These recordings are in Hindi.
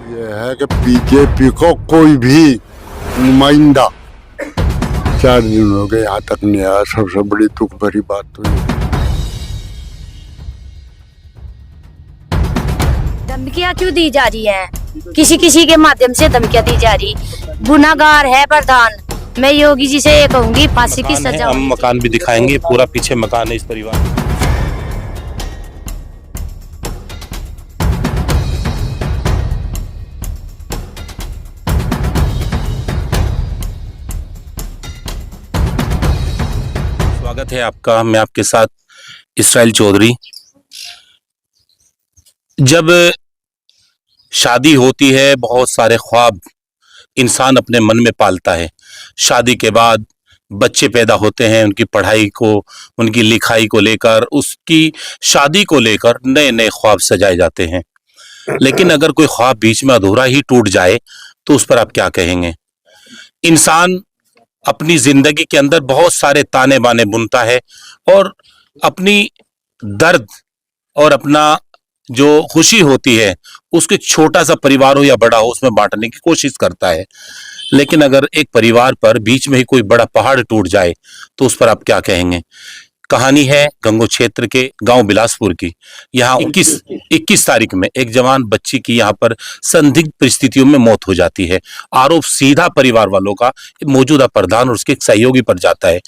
ये है कि बीजेपी को कोई भी नुमाइंदा 4 दिन हो गए यहाँ तक नहीं आया। सबसे बड़ी दुख भरी बात तो ये। धमकियां क्यों दी जा रही हैं? किसी किसी के माध्यम से धमकियां दी जा रही। गुनाहगार है प्रधान। मैं योगी जी से ये कहूंगी फांसी की सजा। हम मकान भी दिखाएंगे, पूरा पीछे मकान है इस परिवार। स्वागत है आपका, मैं आपके साथ इसराइल चौधरी। जब शादी होती है, बहुत सारे ख्वाब इंसान अपने मन में पालता है। शादी के बाद बच्चे पैदा होते हैं, उनकी पढ़ाई को, उनकी लिखाई को लेकर, उसकी शादी को लेकर नए नए ख्वाब सजाए जाते हैं। लेकिन अगर कोई ख्वाब बीच में अधूरा ही टूट जाए तो उस पर आप क्या कहेंगे? इंसान अपनी जिंदगी के अंदर बहुत सारे ताने बाने बुनता है और अपनी दर्द और अपना जो खुशी होती है उसके छोटा सा परिवार हो या बड़ा हो उसमें बांटने की कोशिश करता है। लेकिन अगर एक परिवार पर बीच में ही कोई बड़ा पहाड़ टूट जाए तो उस पर आप क्या कहेंगे? कहानी है गंगो क्षेत्र के गांव बिलासपुर की। यहाँ 21 तारीख में एक जवान बच्ची की यहाँ पर संदिग्ध परिस्थितियों में मौत हो जाती है। आरोप सीधा परिवार वालों का मौजूदा प्रधान और उसके एक सहयोगी पर जाता है।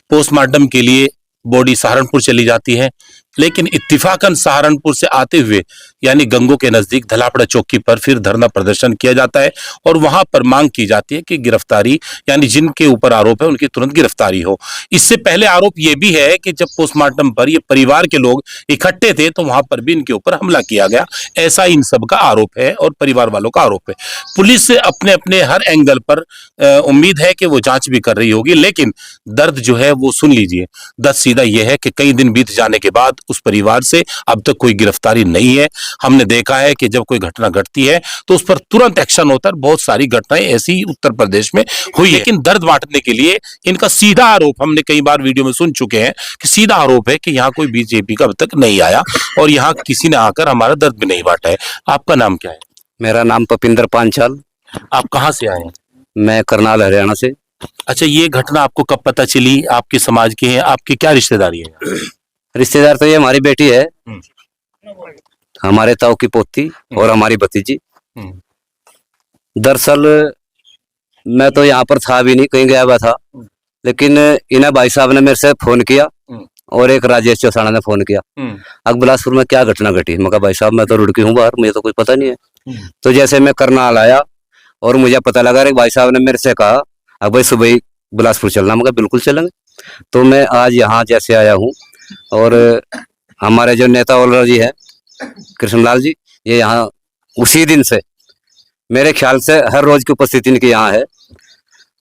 पोस्टमार्टम के लिए बॉडी सहारनपुर चली जाती है, लेकिन इत्तिफाकन सहारनपुर से आते हुए यानी गंगो के नजदीक धलापड़ा चौकी पर फिर धरना प्रदर्शन किया जाता है और वहां पर मांग की जाती है कि गिरफ्तारी यानी जिनके ऊपर आरोप है उनकी तुरंत गिरफ्तारी हो। इससे पहले आरोप यह भी है कि जब पोस्टमार्टम पर ये परिवार के लोग इकट्ठे थे तो वहां पर भी इनके ऊपर हमला किया गया। ऐसा इन सब का आरोप है और परिवार वालों का आरोप है। पुलिस अपने अपने हर एंगल पर उम्मीद है कि वो जांच भी कर रही होगी, लेकिन दर्द जो है वो सुन लीजिए। दर्द सीधा यह है कि कई दिन बीत जाने के बाद उस परिवार से अब तक कोई गिरफ्तारी नहीं है। हमने देखा है कि जब कोई घटना घटती है तो उस पर तुरंत एक्शन होता है। बहुत सारी घटनाएं ऐसी उत्तर प्रदेश में हुई है, लेकिन दर्द बांटने के लिए इनका सीधा आरोप हमने कई बार वीडियो में सुन चुके हैं कि सीधा आरोप है कि यहाँ कोई बीजेपी का अब तक नहीं आया और यहाँ किसी ने आकर हमारा दर्द भी नहीं बांटा है। आपका नाम क्या है? मेरा नाम पपिंदर पांचाल। आप कहाँ से आए हैं? मैं करनाल हरियाणा से। अच्छा, ये घटना आपको कब पता चली? आपके समाज के हैं, आपकी क्या रिश्तेदारी है? रिश्तेदार तो ये हमारी बेटी है, हमारे ताऊ की पोती और हमारी भतीजी। दरअसल मैं तो यहाँ पर था भी नहीं, कहीं गया हुआ था, लेकिन इन्हें भाई साहब ने मेरे से फोन किया और एक राजेश चौसाना ने फोन किया, अब बिलासपुर में क्या घटना घटी। मैं कहा भाई साहब मैं तो रुड़की हूँ बाहर, मुझे तो कुछ पता नहीं है। तो जैसे मैं करनाल आया और मुझे पता लगा, एक भाई साहब ने मेरे से कहा अब भाई सुबह ही बिलासपुर चलना। मैं कहा बिल्कुल चलेंगे। तो मैं आज यहाँ जैसे आया हूँ और हमारे जो नेता ओलर जी है कृष्णलाल जी, ये यहाँ उसी दिन से मेरे ख्याल से हर रोज की उपस्थिति इनकी यहाँ है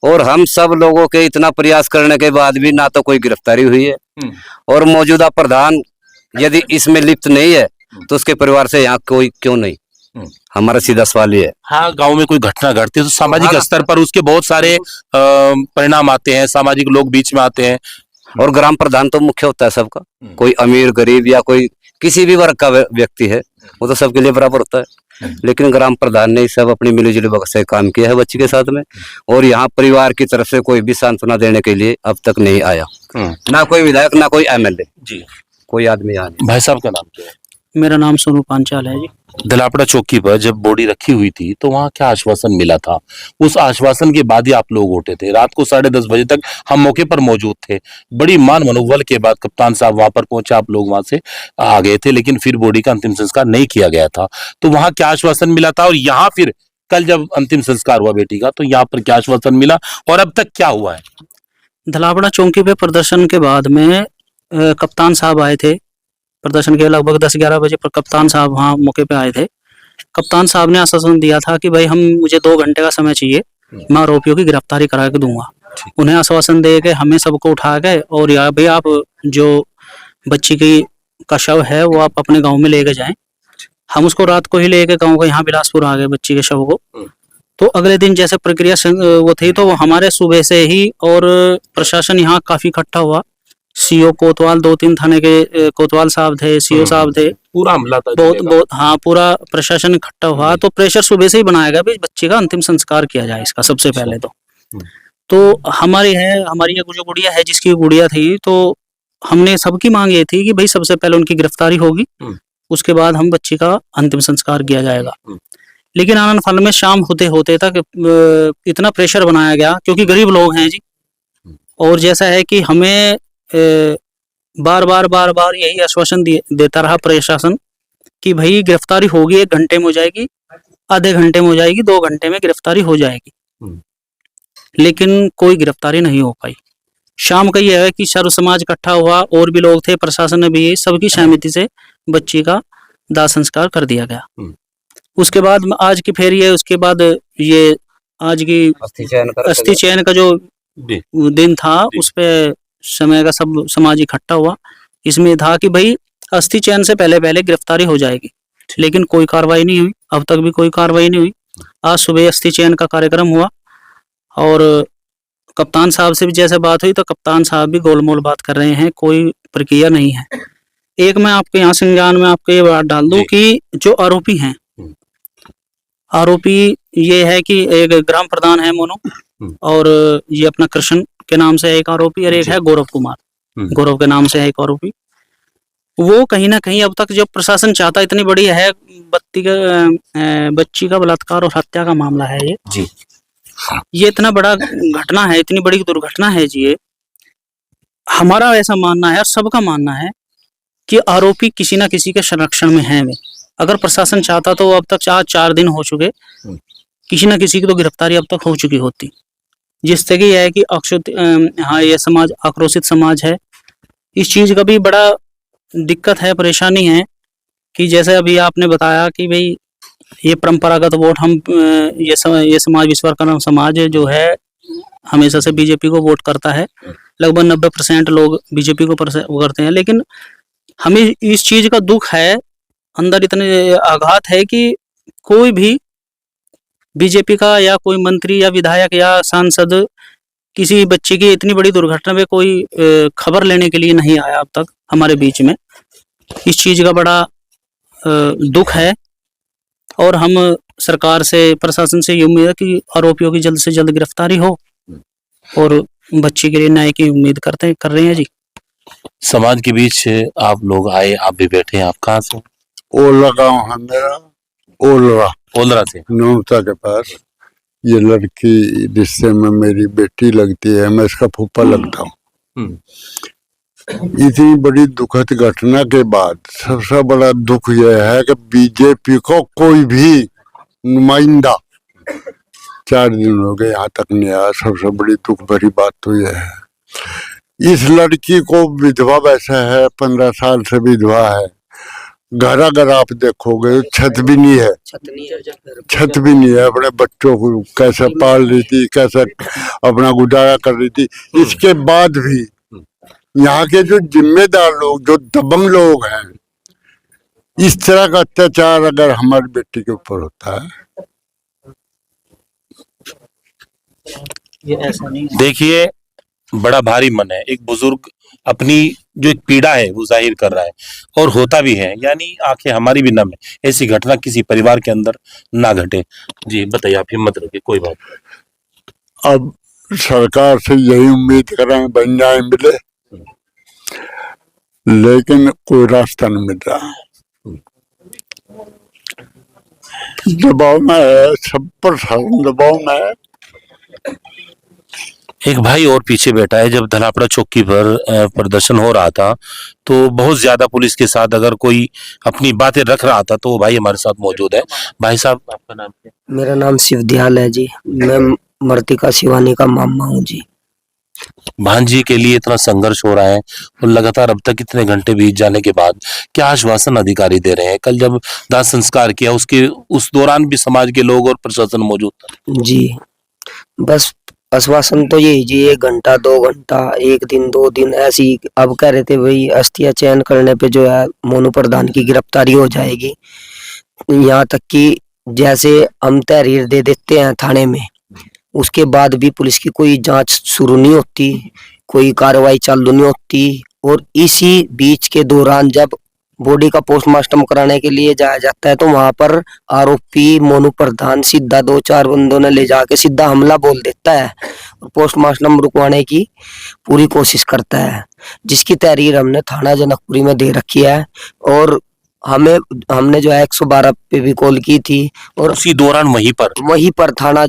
और हम सब लोगों के इतना प्रयास करने के बाद भी ना तो कोई गिरफ्तारी हुई है और मौजूदा प्रधान यदि इसमें लिप्त नहीं है तो उसके परिवार से यहाँ कोई क्यों नहीं? हमारा सीधा सवाल ये है। हाँ, गांव में कोई घटना घटती है तो सामाजिक स्तर पर उसके बहुत सारे परिणाम आते हैं, सामाजिक लोग बीच में आते हैं और ग्राम प्रधान तो मुख्य होता है सबका। कोई अमीर गरीब या कोई किसी भी वर्ग का व्यक्ति है वो तो सबके लिए बराबर होता है, लेकिन ग्राम प्रधान ने सब अपनी मिलीजुली वक्त से काम किया है बच्ची के साथ में और यहाँ परिवार की तरफ से कोई भी सांत्वना देने के लिए अब तक नहीं आया, ना कोई विधायक ना कोई एमएलए जी, कोई आदमी यहाँ नहीं। भाई साहब का नाम क्या है? मेरा नाम सोनू पांचाल है जी। धलापड़ा चौकी पर जब बॉडी रखी हुई थी तो वहां क्या आश्वासन मिला था? उस आश्वासन के बाद ही आप लोग उठे थे। रात को 10:30 बजे तक हम मौके पर मौजूद थे। बड़ी मान मनोबल के बाद कप्तान साहब वहां पर पहुंचे, आप लोग वहां से आ गए थे, लेकिन फिर बॉडी का अंतिम संस्कार नहीं किया गया था। तो वहां क्या आश्वासन मिला था और यहाँ फिर कल जब अंतिम संस्कार हुआ बेटी का तो यहाँ पर क्या आश्वासन मिला और अब तक क्या हुआ है? धलापड़ा चौकी पे प्रदर्शन के बाद में कप्तान साहब आए थे। प्रदर्शन के लगभग 10-11 बजे पर कप्तान साहब वहाँ मौके पे आए थे। कप्तान साहब ने आश्वासन दिया था कि भाई मुझे 2 घंटे का समय चाहिए, मैं आरोपियों की गिरफ्तारी करा के दूंगा। उन्हें आश्वासन दे के हमें सबको उठा गए और यार भाई आप जो बच्ची की का शव है वो आप अपने गांव में लेके जाएं। हम उसको रात को ही लेके गाँव को यहाँ बिलासपुर आ गए बच्ची के शव को। तो अगले दिन जैसे प्रक्रिया वो थी तो हमारे सुबह से ही और प्रशासन यहाँ काफी इकट्ठा हुआ, सीओ कोतवाल, 2-3 थाने के कोतवाल साहब थे, सीओ साहब थे, पूरा हमला था बहुत जिले का। बहुत हाँ पूरा प्रशासन इकट्ठा हुआ। तो प्रेशर सुबह से ही बनाया गया भाई बच्चे का अंतिम संस्कार किया जाए इसका सबसे पहले तो हमारी ये जो गुड़िया है, जिसकी गुड़िया थी, तो हमने सबकी मांग ये थी कि भाई सबसे पहले उनकी गिरफ्तारी होगी, उसके बाद हम बच्ची का अंतिम संस्कार किया जाएगा। लेकिन आनंद फल में शाम होते होते तक इतना प्रेशर बनाया गया, क्योंकि गरीब लोग हैं जी, और जैसा है कि हमें बार बार यही आश्वासन देता रहा प्रशासन कि भाई गिरफ्तारी होगी, 1 घंटे में हो जाएगी, आधे घंटे में हो जाएगी, 2 घंटे में गिरफ्तारी हो जाएगी, लेकिन कोई गिरफ्तारी नहीं हो पाई। शाम का यह है कि सर्व समाज इकट्ठा हुआ, और भी लोग थे, प्रशासन ने भी सबकी सहमति से बच्ची का दाह संस्कार कर दिया गया। उसके बाद आज की फिर ये उसके बाद ये आज की अस्थि चयन का जो दिन था, उस पे समय का सब समाज इकट्ठा हुआ। इसमें था कि भाई अस्थि चयन से पहले पहले गिरफ्तारी हो जाएगी, लेकिन कोई कार्रवाई नहीं हुई, अब तक भी कोई कार्रवाई नहीं हुई। आज सुबह अस्थि चयन का कार्यक्रम हुआ, और कप्तान साहब से भी जैसे बात हुई तो कप्तान साहब भी गोलमोल बात कर रहे हैं, कोई प्रक्रिया नहीं है। एक मैं आपके यहाँ संज्ञान में आपको ये बात डाल दूं कि जो आरोपी हैं, आरोपी ये है कि एक ग्राम प्रधान है मोनू, और ये अपना कृष्ण के नाम से है एक आरोपी, और एक है गौरव कुमार, गौरव के नाम से है एक आरोपी। वो कहीं ना कहीं अब तक जो प्रशासन चाहता, इतनी बड़ी है बच्ची का बलात्कार और हत्या का मामला है ये जी, ये इतना बड़ा घटना है, इतनी बड़ी दुर्घटना है जी। ये हमारा ऐसा मानना है और सबका मानना है कि आरोपी किसी ना किसी के संरक्षण में है। अगर प्रशासन चाहता तो अब तक 4 दिन हो चुके, किसी ना किसी की तो गिरफ्तारी अब तक हो चुकी होती। जिससे कि यह है कि हाँ ये समाज आक्रोशित समाज है, इस चीज का भी बड़ा दिक्कत है, परेशानी है कि जैसे अभी आपने बताया कि भाई ये परंपरागत वोट हम ये समाज विश्वकर्मा समाज जो है हमेशा से बीजेपी को वोट करता है, लगभग 90% लोग बीजेपी को करते हैं। लेकिन हमें इस चीज का दुख है, अंदर इतने आघात है कि कोई भी बीजेपी का या कोई मंत्री या विधायक या सांसद किसी बच्चे की इतनी बड़ी दुर्घटना में कोई खबर लेने के लिए नहीं आया अब तक हमारे बीच में। इस चीज का बड़ा दुख है, और हम सरकार से, प्रशासन से ये उम्मीद है कि आरोपियों की जल्द से जल्द गिरफ्तारी हो, और बच्चे के लिए न्याय की उम्मीद कर रहे हैं जी। समाज के बीच आप लोग आए, आप भी बैठे हैं, आप कहाँ से? ओलरा गाँव है मेरा, ओलरा से, नौता के पास। ये लड़की रिश्ते में मेरी बेटी लगती है, मैं इसका फूफा लगता हूँ। इतनी बड़ी दुखद घटना के बाद सबसे बड़ा दुख यह है कि बीजेपी को कोई भी नुमाइंदा 4 दिन हो गए यहाँ तक नहीं आया। सबसे बड़ी दुख भरी बात तो यह है, इस लड़की को विधवा वैसा है, 15 साल से विधवा है। घर अगर आप देखोगे छत भी नहीं है, छत भी नहीं है। अपने बच्चों को कैसे पाल रही थी, कैसे अपना गुजारा कर रही थी। इसके बाद भी यहाँ के जो जिम्मेदार लोग, जो दबंग लोग हैं, इस तरह का अत्याचार अगर हमारी बेटी के ऊपर होता है, ये ऐसा नहीं। देखिए बड़ा भारी मन है, एक बुजुर्ग अपनी जो एक पीड़ा है वो जाहिर कर रहा है, और होता भी है, यानी आंखें हमारी भी नम है। ऐसी घटना किसी परिवार के अंदर ना घटे। जी बताइए, आप हिम्मत रखिए, कोई बात। अब सरकार से यही उम्मीद करें बन जाए, मिले, लेकिन कोई रास्ता नहीं मिल रहा। दबाव में है, सब पर दबाव में है। एक भाई और पीछे बैठा है। जब धनापड़ा चौकी पर प्रदर्शन हो रहा था तो बहुत ज्यादा पुलिस के साथ अगर कोई अपनी बातें रख रहा था तो वो भाई हमारे साथ मौजूद है। भाई साहब, आपका नाम क्या? मेरा नाम शिवदयाल है जी, मैं मर्तिका शिवानी का मामा हूँ जी। भांजी के लिए इतना संघर्ष हो रहा है और लगातार अब तक इतने घंटे बीत जाने के बाद क्या आश्वासन अधिकारी दे रहे हैं? कल जब दाह संस्कार किया उस दौरान भी समाज के लोग और प्रशासन मौजूद था जी। बस आश्वासन तो यही जी, 1 घंटा 2 घंटा, 1 दिन 2 दिन ऐसी। अब कह रहे थे भाई अस्थियां चयन करने पे जो है मोनू प्रधान की गिरफ्तारी हो जाएगी। यहाँ तक कि जैसे हम तहरीर दे देते हैं थाने में, उसके बाद भी पुलिस की कोई जांच शुरू नहीं होती, कोई कार्रवाई चालू नहीं होती, और इसी बीच के दौरान जब बॉडी का पोस्टमार्टम कराने के लिए जाया जाता है तो वहां पर आरोपी मोनू प्रधान सीधा 2-4 बंदों ने ले जाके सीधा हमला बोल देता है और पोस्टमार्टम रुकवाने की पूरी कोशिश करता है, जिसकी तहरीर हमने थाना जनकपुरी में दे रखी है। और हमने जो है 112 पे भी कॉल की थी और उसी दौरान वहीं पर थाना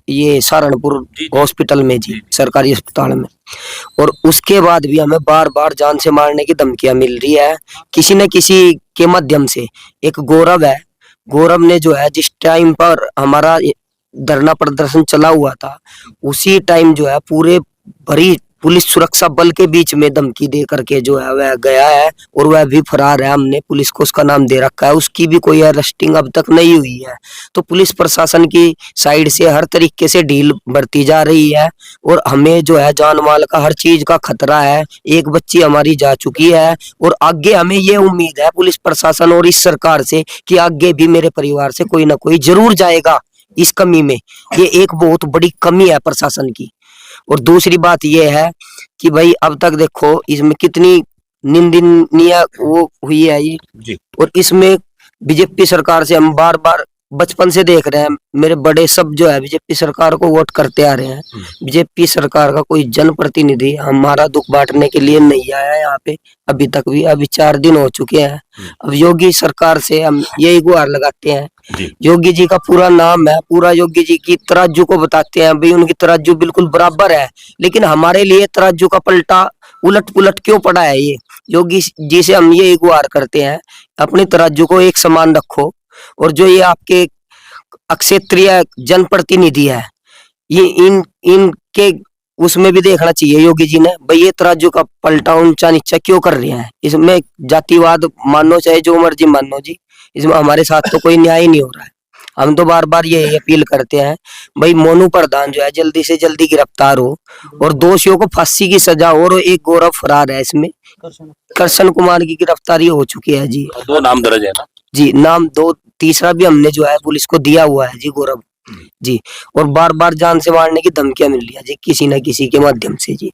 ये सहारनपुर हॉस्पिटल में जी, सरकारी अस्पताल में। और उसके बाद भी हमें बार बार जान से मारने की धमकियां मिल रही है किसी न किसी के माध्यम से। एक गौरव है, गौरव ने जो है जिस टाइम पर हमारा धरना प्रदर्शन चला हुआ था उसी टाइम जो है पूरे भरी पुलिस सुरक्षा बल के बीच में धमकी दे करके जो है वह गया है और वह भी फरार है। हमने पुलिस को उसका नाम दे रखा है, उसकी भी कोई अरेस्टिंग अब तक नहीं हुई है। तो पुलिस प्रशासन की साइड से हर तरीके से ढील बरती जा रही है और हमें जो है जान माल का हर चीज का खतरा है। एक बच्ची हमारी जा चुकी है और आगे हमें ये उम्मीद है पुलिस प्रशासन और इस सरकार से कि आगे भी मेरे परिवार से कोई ना कोई जरूर जाएगा इस कमी में। ये एक बहुत बड़ी कमी है प्रशासन की। और दूसरी बात यह है कि भाई अब तक देखो इसमें कितनी निंदनीय वो हुई है ये जी। और इसमें बीजेपी सरकार से हम बार बार बचपन से देख रहे हैं, मेरे बड़े सब जो है बीजेपी सरकार को वोट करते आ रहे हैं। बीजेपी सरकार का कोई जनप्रतिनिधि हमारा दुख बांटने के लिए नहीं आया यहाँ पे अभी तक भी। अभी 4 दिन हो चुके हैं। अब योगी सरकार से हम यही गुहार लगाते हैं, योगी जी का पूरा नाम है, पूरा योगी जी की तराजू को बताते हैं भाई उनकी तराजू बिल्कुल बराबर है, लेकिन हमारे लिए तराजू का पलटा उलट पुलट क्यों पड़ा है। ये योगी जी से हम ये गुहार करते हैं अपनी तराजू को एक समान रखो। और जो ये आपके क्षेत्रीय जनप्रतिनिधि है ये इनके उसमें भी देखना चाहिए योगी जी ने भाई ये तराजू का पलटा ऊंचा नीचा क्यों कर रहे हैं। इसमें जातिवाद मानो चाहे जो मर्जी मानो जी, इसमें हमारे साथ तो कोई न्याय नहीं हो रहा है। हम तो बार बार ये अपील करते हैं भाई मोनू प्रधान जो है जल्दी से जल्दी गिरफ्तार हो और दोषियों को फांसी की सजा हो। और एक गौरव फरार है, इसमें करशन कुमार की गिरफ्तारी हो चुकी है जी। 2 नाम दर्ज है ना जी, नाम 2, तीसरा भी हमने जो है पुलिस को दिया हुआ है जी, गौरव जी। और बार बार जान से मारने की धमकियां मिल रही है जी किसी न किसी के माध्यम से जी।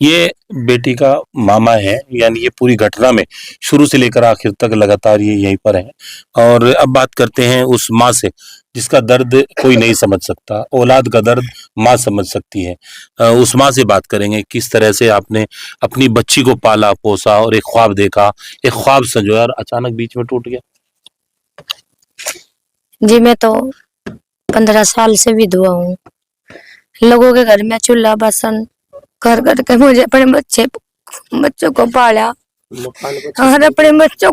ये बेटी का मामा है, यानी ये पूरी घटना में शुरू से लेकर आखिर तक लगातार ये यहीं पर है। और अब बात करते हैं उस माँ से जिसका दर्द कोई नहीं समझ सकता, औलाद का दर्द माँ समझ सकती है। उस माँ से बात करेंगे किस तरह से आपने अपनी बच्ची को पाला पोसा और एक ख्वाब देखा, एक ख्वाब संजोया और अचानक बीच में टूट गया। जी मैं तो 15 साल से विधवा हूँ। लोगों के घर में चूल्हा बर्तन कर करके मुझे अपने बच्चों को पाला और अपने बच्चों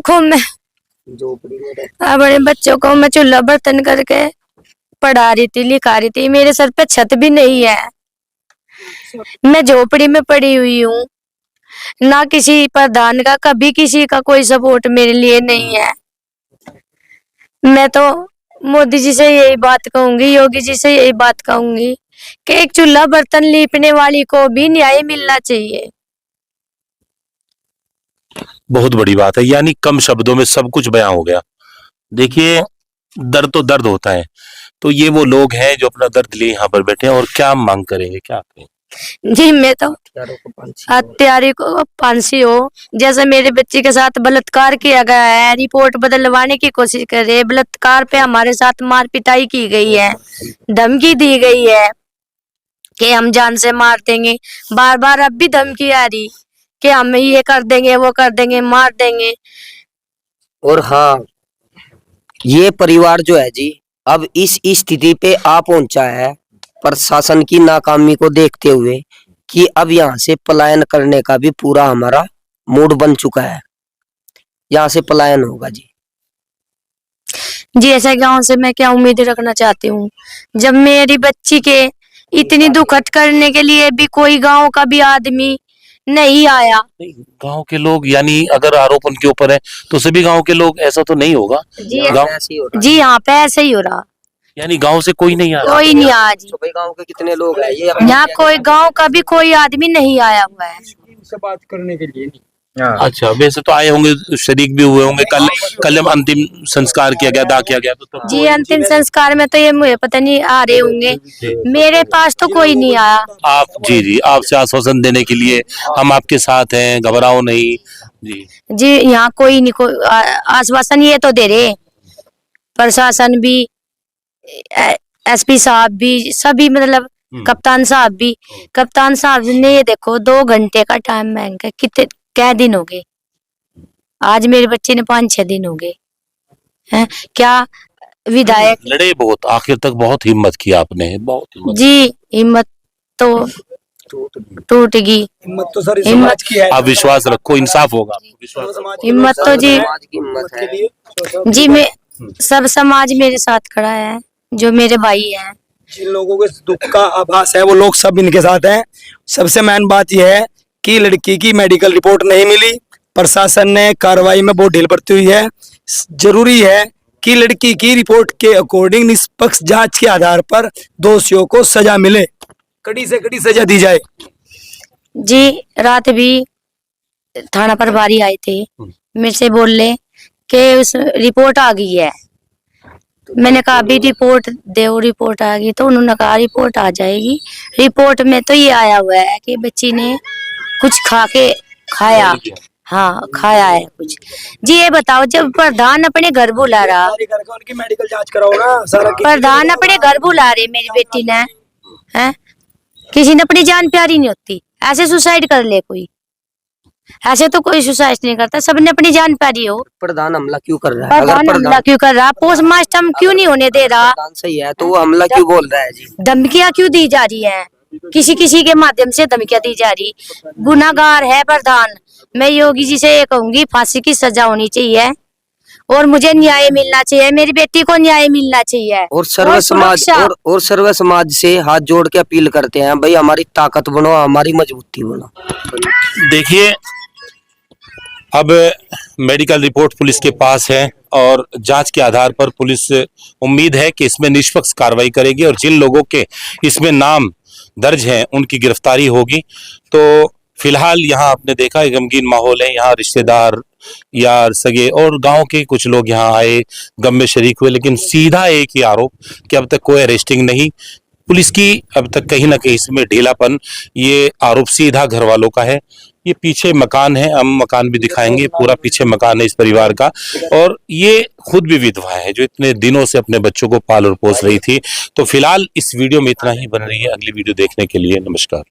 को मैं चूल्हा बर्तन करके पढ़ा रही थी, लिखा रही थी। मेरे सर पे छत भी नहीं है, मैं झोपड़ी में पड़ी हुई हूँ। ना किसी प्रधान का कभी किसी का कोई सपोर्ट मेरे लिए नहीं है। मैं तो मोदी जी से यही बात कहूंगी, योगी जी से यही बात कहूंगी कि एक चूल्हा बर्तन लीपने वाली को भी न्याय मिलना चाहिए। बहुत बड़ी बात है, यानी कम शब्दों में सब कुछ बयां हो गया। देखिए दर्द तो दर्द होता है, तो ये वो लोग हैं जो अपना दर्द लिए यहाँ पर बैठे हैं। और क्या मांग करेंगे, क्या करें? जी मैं तो हत्यारे को फांसी हो। जैसे मेरे बच्चे के साथ बलात्कार किया गया है, रिपोर्ट बदलवाने की कोशिश कर रहे हैं। बलात्कार पे हमारे साथ मार पिटाई की गई है, धमकी दी गई है कि हम जान से मार देंगे। बार बार अब भी धमकी आ रही कि हम ये कर देंगे, वो कर देंगे, मार देंगे। और हाँ, ये परिवार जो है जी अब इस स्थिति पे आ पहुंचा है प्रशासन की नाकामी को देखते हुए कि अब यहाँ से पलायन करने का भी पूरा हमारा मूड बन चुका है। यहाँ से पलायन होगा जी। जी ऐसा गांव से मैं क्या उम्मीद रखना चाहती हूँ जब मेरी बच्ची के इतनी दुखद करने के लिए भी कोई गांव का भी आदमी नहीं आया। गांव के लोग, यानी अगर आरोप उनके ऊपर है तो सभी गांव के लोग, ऐसा तो नहीं होगा। जी यहाँ पे ऐसे ही हो रहा, यानी गांव से कोई नहीं आ रहा। कोई नहीं आया जी। गांव के कितने लोग हैं ये यहाँ कोई गांव का भी कोई आदमी नहीं आया हुआ है से बात करने के लिए नहीं। अच्छा, वैसे तो आए होंगे, शरीक भी हुए होंगे। कल जब अंतिम संस्कार किया गया, दाह किया गया, तो तब जी अंतिम संस्कार में तो ये मुझे पता नहीं आ रहे होंगे, मेरे पास तो कोई नहीं आया। आप जी आपसे आश्वासन देने के लिए हम आपके साथ हैं, घबराओ नहीं। जी जी यहाँ कोई नहीं, कोई आश्वासन ये तो दे रहे, प्रशासन भी, एसपी साहब भी, सभी मतलब कप्तान साहब भी। कप्तान साहब ने ये देखो 2 घंटे का टाइम मांगा, कितने क्या दिन हो गए, आज मेरे बच्चे ने 5-6 दिन हो गए हैं। क्या विधायक लड़े बहुत, आखिर तक बहुत हिम्मत की आपने, बहुत हिम्मत। जी, हिम्मत तो टूट गई। हिम्मत तो सर इस हिम्मत- समाज की है। आप विश्वास रखो, इंसाफ होगा, विश्वास रखो। समाज के हिम्मत लोग तो सब जी- समाज की हिम्मत के है। लिए जी मैं सब समाज मेरे साथ खड़ा है, जो मेरे भाई हैं। जिन लोगों को इस दुख का आभास है वो लोग सब इनके साथ हैं। सबसे मेन बात यह है कि लड़की की मेडिकल रिपोर्ट नहीं मिली, प्रशासन ने कार्रवाई में बहुत ढील बरती हुई है। जरूरी है कि लड़की की रिपोर्ट के अकॉर्डिंग निष्पक्ष जांच के आधार पर दोषियों को सजा मिले, कड़ी से कड़ी सजा दी जाए। जी रात भी थाना प्रभारी आए थे, मेरे से बोले कि उस रिपोर्ट आ गई है। मैंने कहा अभी रिपोर्ट दो, रिपोर्ट आ गई तो उन्होंने कहा रिपोर्ट आ जाएगी। रिपोर्ट में तो ये आया हुआ है कि बच्ची ने कुछ खाया, हाँ खाया है कुछ। जी ये बताओ, जब प्रधान अपने घर बुला रहा, उनकी मेडिकल जांच कराओ ना सारा। प्रधान अपने घर बुला रहे मेरी बेटी ने, हैं किसी ने अपनी जान प्यारी नहीं होती, ऐसे सुसाइड कर ले कोई, ऐसे तो कोई सुसाइड नहीं करता, सबने अपनी जान प्यारी हो। प्रधान हमला क्यों कर रहा है? प्रधान हमला क्यों कर रहा, पोस्टमार्टम क्यों नहीं होने दे रहा, प्रधान सही है तो वो हमला क्यों बोल रहा है जी? धमकियां क्यों दी जा रही हैं, किसी किसी के माध्यम से धमकियां दी जा रही। गुनाहगार है प्रधान। मैं योगी जी से ये कहूंगी फांसी की सजा होनी चाहिए और मुझे न्याय मिलना चाहिए, मेरी बेटी को न्याय मिलना चाहिए। और सर्व समाज सुरक्षा। और सर्व समाज से हाथ जोड़ के अपील करते हैं, भाई हमारी ताकत बनो, हमारी मजबूती बनो। देखिए, अब मेडिकल रिपोर्ट पुलिस के पास है और जांच के आधार पर पुलिस उम्मीद है कि इसमें निष्पक्ष कार्रवाई करेगी और जिन लोगों के इसमें नाम दर्ज हैं उनकी गिरफ्तारी होगी। तो फिलहाल यहाँ आपने देखा एक गमगीन माहौल है, यहाँ रिश्तेदार, यार, सगे और गांव के कुछ लोग यहाँ आए, गम में शरीक हुए, लेकिन सीधा एक ही आरोप कि अब तक कोई अरेस्टिंग नहीं, पुलिस की अब तक कहीं ना कहीं इसमें ढीलापन, ये आरोप सीधा घर वालों का है। ये पीछे मकान है, हम मकान भी दिखाएंगे, पूरा पीछे मकान है इस परिवार का, और ये खुद भी विधवा है जो इतने दिनों से अपने बच्चों को पाल और पोस रही थी। तो फिलहाल इस वीडियो में इतना ही, बन रही है अगली वीडियो देखने के लिए। नमस्कार।